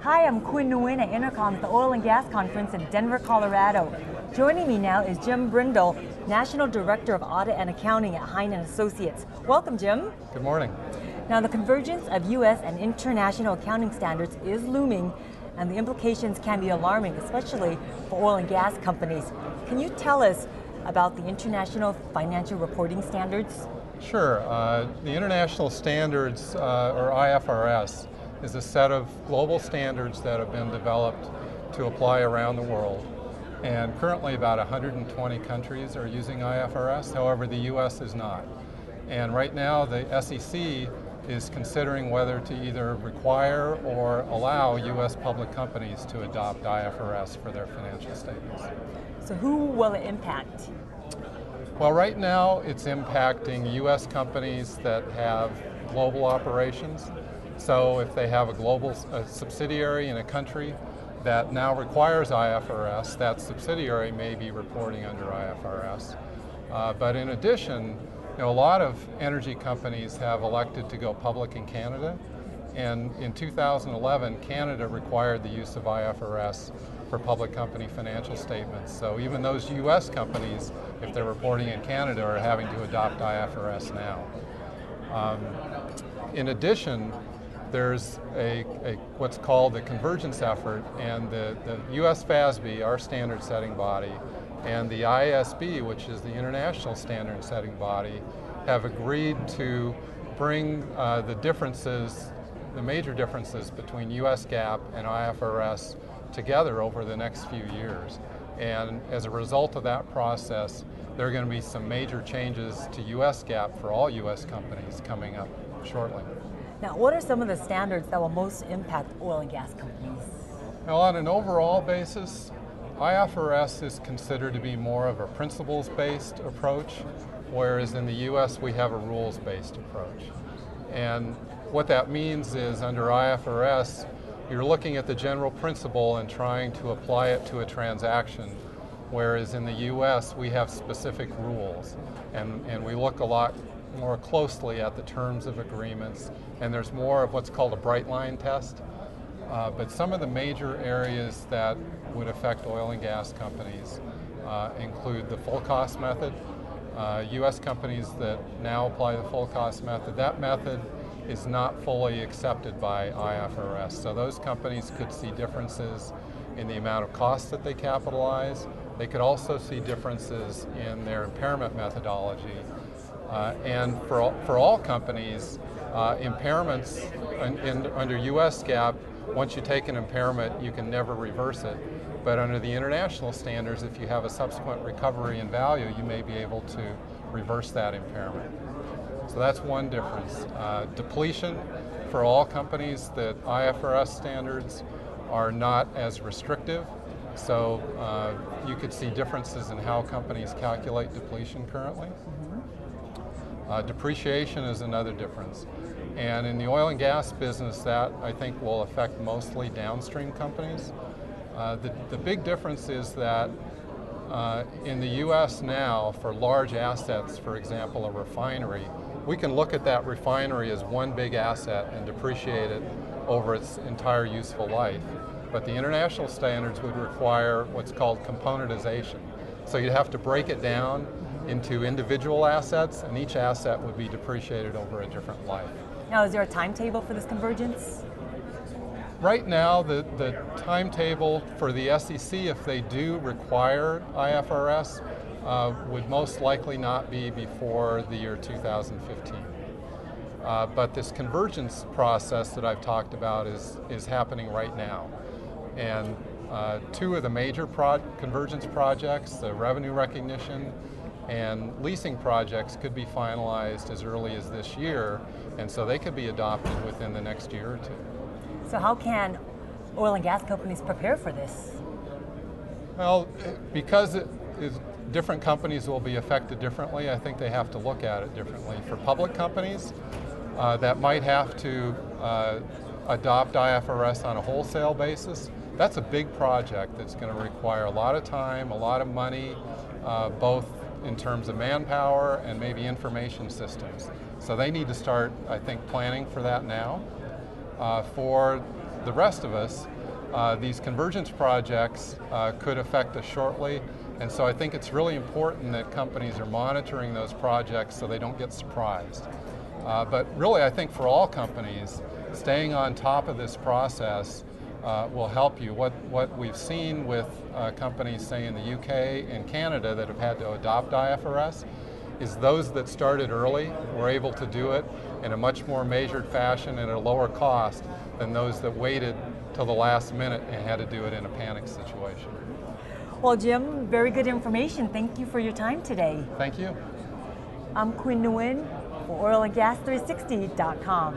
Hi, I'm Quinn Nguyen at Intercom's the Oil and Gas Conference in Denver, Colorado. Joining me now is Jim Brendel, National Director of Audit and Accounting at Hein Associates. Welcome, Jim. Good morning. Now, the convergence of U.S. and international accounting standards is looming, and the implications can be alarming, especially for oil and gas companies. Can you tell us about the International Financial Reporting Standards? Sure. The International Standards, or IFRS, is a set of global standards that have been developed to apply around the world. And currently about 120 countries are using IFRS, however the US is not. And right now the SEC is considering whether to either require or allow US public companies to adopt IFRS for their financial statements. So who will it impact? Well, right now it's impacting US companies that have global operations. So if they have a subsidiary in a country that now requires IFRS, that subsidiary may be reporting under IFRS. But in addition, a lot of energy companies have elected to go public in Canada, and in 2011, Canada required the use of IFRS for public company financial statements. So even those US companies, if they're reporting in Canada, are having to adopt IFRS now. In addition, there's what's called the convergence effort, and the US FASB, our standard setting body, and the ISB, which is the international standard setting body, have agreed to bring the major differences between US GAAP and IFRS together over the next few years. And as a result of that process, there are going to be some major changes to US GAAP for all US companies coming up shortly. Now, what are some of the standards that will most impact oil and gas companies? Now, on an overall basis, IFRS is considered to be more of a principles-based approach, whereas in the US we have a rules-based approach. And what that means is under IFRS, you're looking at the general principle and trying to apply it to a transaction, whereas in the US we have specific rules, and we look a lot more closely at the terms of agreements, and there's more of what's called a bright line test. But some of the major areas that would affect oil and gas companies include the full cost method. US companies that now apply the full cost method, that method is not fully accepted by IFRS. So those companies could see differences in the amount of costs that they capitalize. They could also see differences in their impairment methodology. And for all companies, impairments under US GAAP, once you take an impairment, you can never reverse it. But under the international standards, if you have a subsequent recovery in value, you may be able to reverse that impairment. So that's one difference. Depletion, for all companies, the IFRS standards are not as restrictive. So you could see differences in how companies calculate depletion currently. Depreciation is another difference. And in the oil and gas business, that I think will affect mostly downstream companies. The big difference is that in the US now, for large assets, for example, a refinery, we can look at that refinery as one big asset and depreciate it over its entire useful life. But the international standards would require what's called componentization. So you'd have to break it down into individual assets, and each asset would be depreciated over a different life. Now, is there a timetable for this convergence? Right now, the timetable for the SEC, if they do require IFRS, would most likely not be before the year 2015. But this convergence process that I've talked about is happening right now. And two of the major convergence projects, the revenue recognition and leasing projects, could be finalized as early as this year, and so they could be adopted within the next year or two. So how can oil and gas companies prepare for this? Well, because different companies will be affected differently, I think they have to look at it differently. For public companies that might have to adopt IFRS on a wholesale basis, that's a big project that's going to require a lot of time, a lot of money, both in terms of manpower and maybe information systems. So they need to start, I think, planning for that now. For the rest of us, these convergence projects could affect us shortly, and so I think it's really important that companies are monitoring those projects so they don't get surprised. But really, I think for all companies, staying on top of this process will help you. What we've seen with companies, say in the UK and Canada, that have had to adopt IFRS, is those that started early were able to do it in a much more measured fashion and at a lower cost than those that waited till the last minute and had to do it in a panic situation. Well, Jim, very good information. Thank you for your time today. Thank you. I'm Quinn Nguyen for oilandgas360.com.